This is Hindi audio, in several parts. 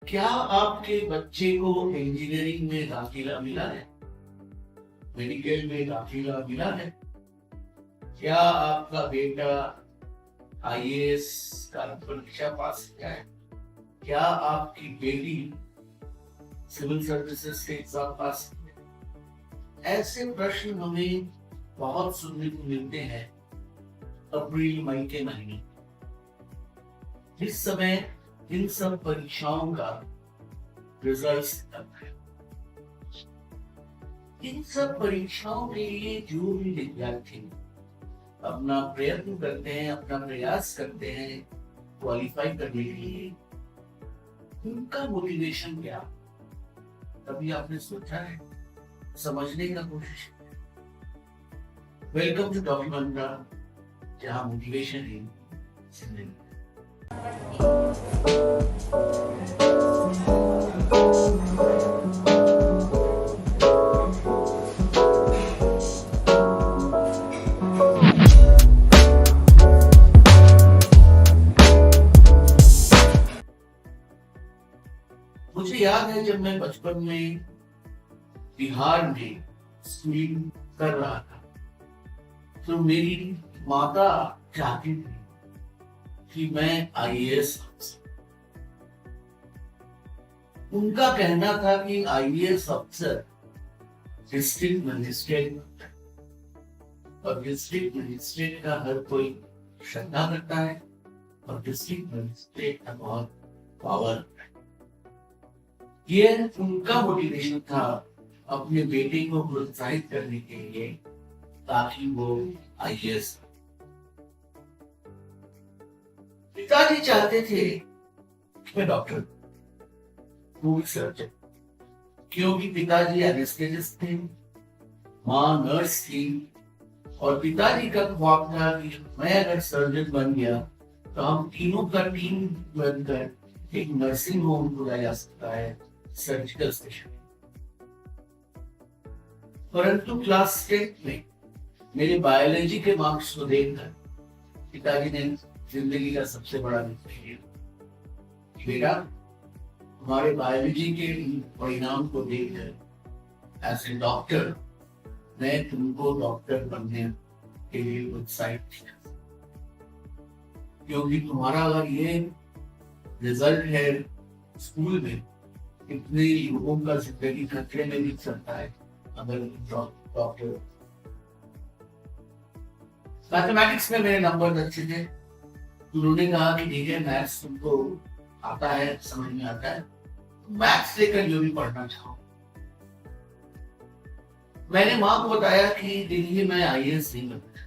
क्या आपके बच्चे को इंजीनियरिंग में दाखिला मिला है? मेडिकल में दाखिला मिला है? क्या आपका बेटा आईएएस का परीक्षा पास किया है? क्या आपकी बेटी सिविल सर्विसेज के एग्जाम पास की है? ऐसे प्रश्न हमें बहुत सुनने को मिलते हैं अप्रैल मई के महीने। इस समय इन सब परीक्षाओं का रिजल्ट है। इन सब परीक्षाओं के लिए जो भी विद्यार्थी अपना प्रयत्न करते हैं, अपना प्रयास करते हैं क्वालिफाई करने के लिए, उनका मोटिवेशन क्या? कभी आपने सोचा है? समझने का कोशिश। वेलकम टू टॉपिक मंत्रा, जहां मोटिवेशन है जिंदगी। मुझे याद है जब मैं बचपन में बिहार में स्कूलिंग कर रहा था, तो मेरी माता चाहती थी कि मैं आईएएस। उनका कहना था कि आईएएस अफसर डिस्ट्रिक्ट मजिस्ट्रेट, और डिस्ट्रिक्ट मजिस्ट्रेट का हर कोई श्रद्धा करता है, और डिस्ट्रिक्ट मजिस्ट्रेट का बहुत पावर। ये उनका मोटिवेशन था अपने बेटे को प्रोत्साहित करने के लिए, ताकि वो आईएएस। पिताजी चाहते थे कि मैं डॉक्टर, वो सर्जन, क्योंकि पिताजी एनेस्थेसिस्ट थे, माँ नर्स थी, और पिताजी का ख्वाब था कि मैं अगर सर्जन बन गया तो हम तीनों का टीम बनकर एक नर्सिंग होम खोला जा सकता है, सर्जिकल स्पेशल। परंतु क्लास 10 में मेरे बायोलॉजी के मार्क्स को देखकर पिताजी ने जिंदगी का सबसे बड़ा निर्णय लिया। बेटा, हमारे बायोलॉजी के परिणाम को देखकर एज ए डॉक्टर मैं तुमको डॉक्टर बनने के लिए उत्साहित किया, क्योंकि तुम्हारा अगर ये रिजल्ट है स्कूल में, इतने लोगों का जिंदगी खतरे में दिख सकता है अगर डॉक्टर। मैथमेटिक्स में मेरे नंबर अच्छे थे। उन्होंने कहा कि ठीक है, मैथ्स तुमको आता है, समझ में आता है, मैथ्स लेकर जो भी पढ़ना चाहो। मैंने माँ को बताया कि देखिए मैं आईएएस नहीं बनता,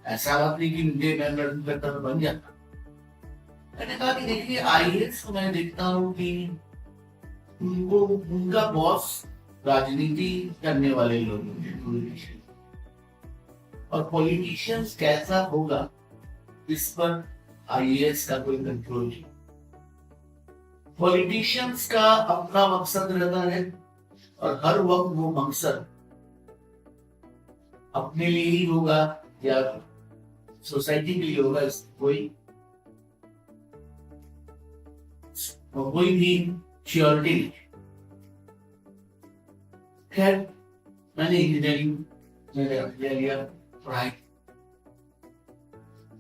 ऐसा बात नहीं कि मुझे मैं लर्न करता तो बन जाता। मैंने कहा कि देखिए आईएएस को मैं देखता हूँ कि उनको उनका बॉस राजनीति करने वाले लोग हैं, और पॉलिटिशियंस कैसा होगा इस पर आईएएस का कोई कंट्रोल नहीं। पॉलिटिशियंस का अपना मकसद रहता है, और हर वक्त वो मकसद अपने लिए ही होगा या सोसाइटी के लिए होगा, कोई भी श्योरिटी नहीं। खैर, मैंने इंजीनियरिंग में लिया पढ़ाई।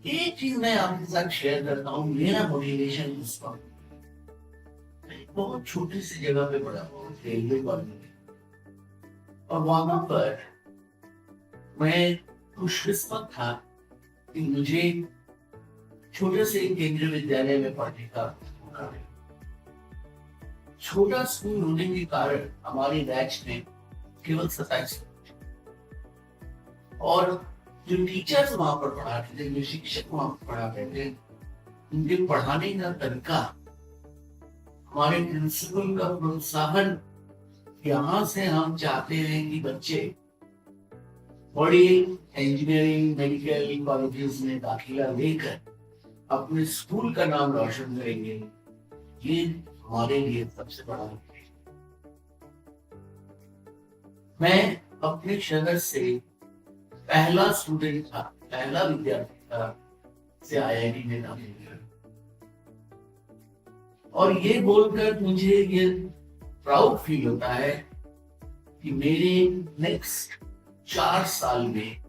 एक चीज मैं आपके साथ शेयर करता हूँ, मेरा मोटिवेशन उस वक्त, बहुत छोटी सी जगह पे पढ़ा हुआ, रेलवे कॉलोनी में, और वहां पर मैं खुशकिस्मत था कि मुझे छोटे से केंद्रीय विद्यालय में पढ़ने का मौका मिला। छोटा स्कूल होने के कारण हमारे बैच में केवल 27 और जो टीचर्स वहां पर पढ़ाते थे, जो शिक्षक वहां पर पढ़ाते थे, उनके पढ़ाने का तरीका, हमारे प्रिंसिपल का प्रोत्साहन, यहाँ से हम चाहते हैं कि बच्चे बड़ी इंजीनियरिंग मेडिकल कॉलेजेस में दाखिला लेकर अपने स्कूल का नाम रोशन करेंगे, ये हमारे लिए सबसे बड़ा है। मैं अपने शहर से पहला स्टूडेंट था, पहला विद्यार्थी था से आईआईटी में दाखिल किया। और ये बोलकर मुझे ये प्राउड फील होता है कि मेरे नेक्स्ट 4 साल में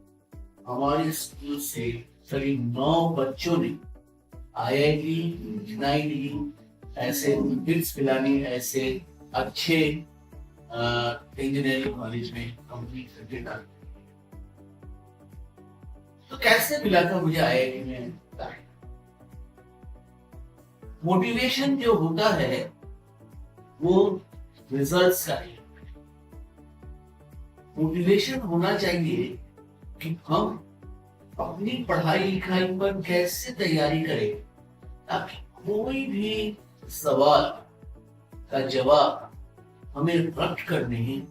हमारे स्कूल से करीब 9 बच्चों ने IIT, NIT ऐसे बिट्स पिलानी ऐसे अच्छे इंजीनियरिंग कॉलेज में कंप्लीट करके डाल। तो कैसे मिला था मुझे IIT में? मोटिवेशन जो होता है वो रिजल्ट्स का है। मोटिवेशन होना चाहिए कि हम अपनी पढ़ाई लिखाई पर कैसे तैयारी करें ताकि कोई भी सवाल का जवाब हमें रट कर नहीं,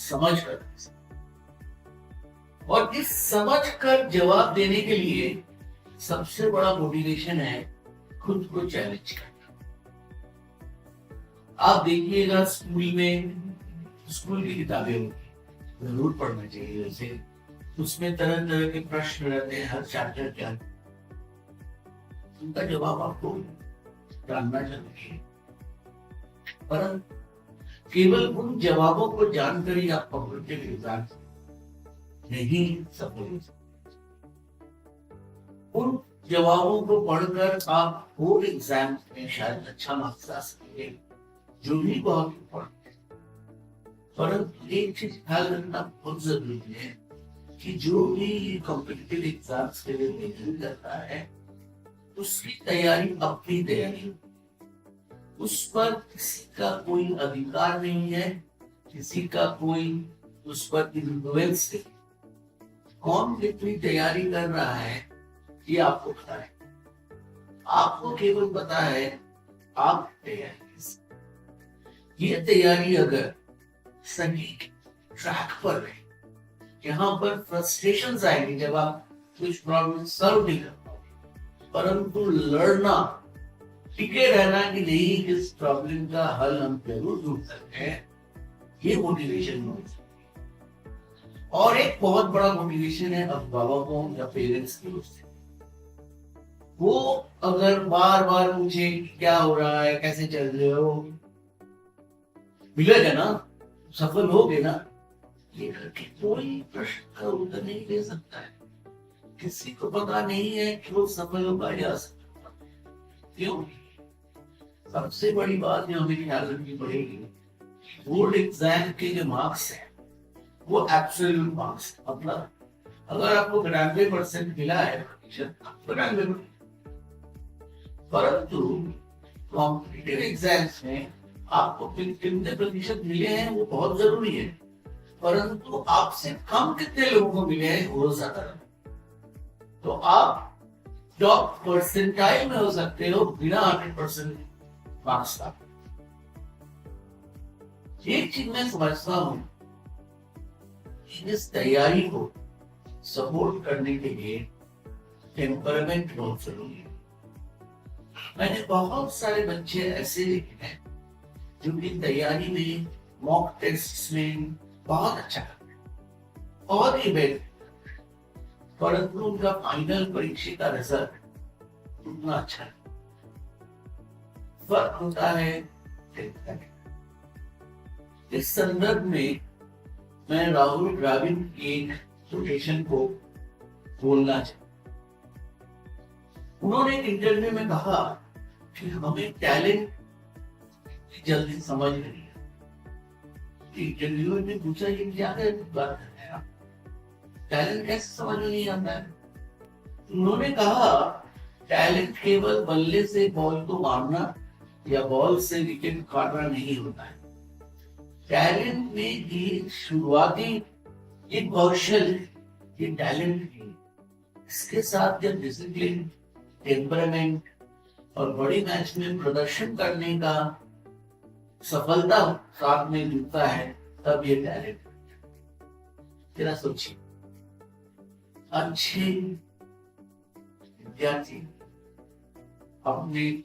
समझ कर। और इस समझ कर जवाब देने के लिए सबसे बड़ा मोटिवेशन है खुद को चैलेंज करना। आप देखिएगा स्कूल में, स्कूल की किताबें होती जरूर पढ़ना चाहिए, वैसे उसमें तरह तरह के प्रश्न रहते हैं हर चैप्टर के अंदर, उनका जवाब आपको जानना चाहिए। परंतु केवल उन जवाबों को जानकर ही आप कॉम्पिटिटिव एग्जाम नहीं सफल हो सकते। उन जवाबों को पढ़कर आप बोर्ड एग्जाम में शायद अच्छा मार्क्स ला सकेंगे, जो भी बहुत इम्पोर्टेंट है। परंतु एक चीज ख्याल रखना बहुत जरूरी है कि जो भी कॉम्पिटिटिव एग्जाम्स के लिए तैयारी करता है उसकी तैयारी अपनी तैयारी, उस पर किसी का कोई अधिकार नहीं है, किसी का कोई उस पर इन्फ्लुएंस नहीं। कौन कितनी तैयारी कर रहा है ये आपको पता है, आपको केवल पता है आप तैयारी। ये तैयारी अगर सही ट्रैक पर रहे, यहाँ पर फ्रस्ट्रेशंस आएंगे जब आप कुछ प्रॉब्लम सॉल्व नहीं कर पाओगे, परंतु लड़ना, टिके रहना कि नहीं इस प्रॉब्लम का हल हम जरूर ढूंढ सकते हैं, ये मोटिवेशन हो। और एक बहुत बड़ा मोटिवेशन है अभिभावकों या पेरेंट्स की ओर से। वो अगर बार बार पूछे क्या हो रहा है, कैसे चल रहे हो, मिलेगा ना, सफल हो गए ना, ये करके कोई प्रश्न का उत्तर नहीं दे सकता है। किसी को पता नहीं है कि वो सफल होगा या असफल। क्यों? सबसे बड़ी बात जो हमें ख्याल रखनी पड़ेगी, बोर्ड एग्जाम के जो मार्क्स है वो एब्सोल्यूट मार्क्स, मतलब अगर आपको 92% मिला है, 92%, परंतु कॉम्पिटिटिव एग्जाम्स में आपको कितने प्रतिशत मिले हैं वो बहुत जरूरी है, परंतु आपसे कम कितने लोगों को मिले हैं वो ज्यादा। तो आप टॉप परसेंटाइल में हो सकते हो बिना 100% मार्क्स का। एक चीज मैं समझता हूं, इस तैयारी को सपोर्ट करने के लिए टेम्परामेंट बहुत जरूरी है। मैंने बहुत सारे बच्चे ऐसे देखे हैं जो कि तैयारी में, मॉक टेस्ट में बहुत अच्छा करते हैं, बहुत ही बेहतर, परंतु उनका फाइनल परीक्षा का रिजल्ट उतना अच्छा है। फर्क होता है। इस संदर्भ में मैं राहुल द्रविड़ की एक कोटेशन को बोलना चाहता। उन्होंने एक इंटरव्यू में कहा कि हमें टैलेंट जल्दी समझ नहीं है। इंटरव्यूअर ने पूछा ये क्या बात है, आप टैलेंट कैसे समझ में नहीं आता है? उन्होंने कहा टैलेंट केवल बल्ले से बॉल को मारना या बॉल से विकेट काटना नहीं होता है। टैलेंट में ये शुरुआती एक कौशल, ये टैलेंट है। इसके साथ जब डिसिप्लिन, टेम्परामेंट और बड़ी मैच में प्रदर्शन करने का सफलता साथ में जुड़ता है, तब ये टैलेंट। जरा सोचिए, अच्छे विद्यार्थी अपनी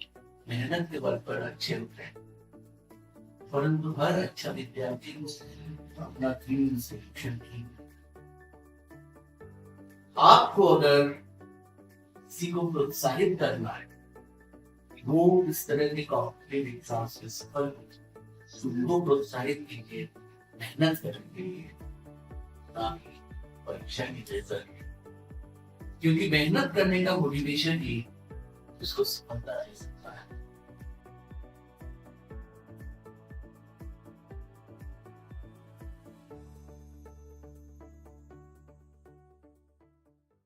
मेहनत के बल पर अच्छे होते हैं, परंतु हर अच्छा विद्यार्थी अपना तीन सिलेक्शन की। आपको अगर किसी को प्रोत्साहित करना है, वो इस तरह के कॉम्पिटेटिव एग्जाम्स में सफल हो, उनको प्रोत्साहित कीजिए मेहनत करने के लिए, ना कि परीक्षा की रिजल्ट, क्योंकि मेहनत करने का मोटिवेशन ही उसको सफलता दे सकता है।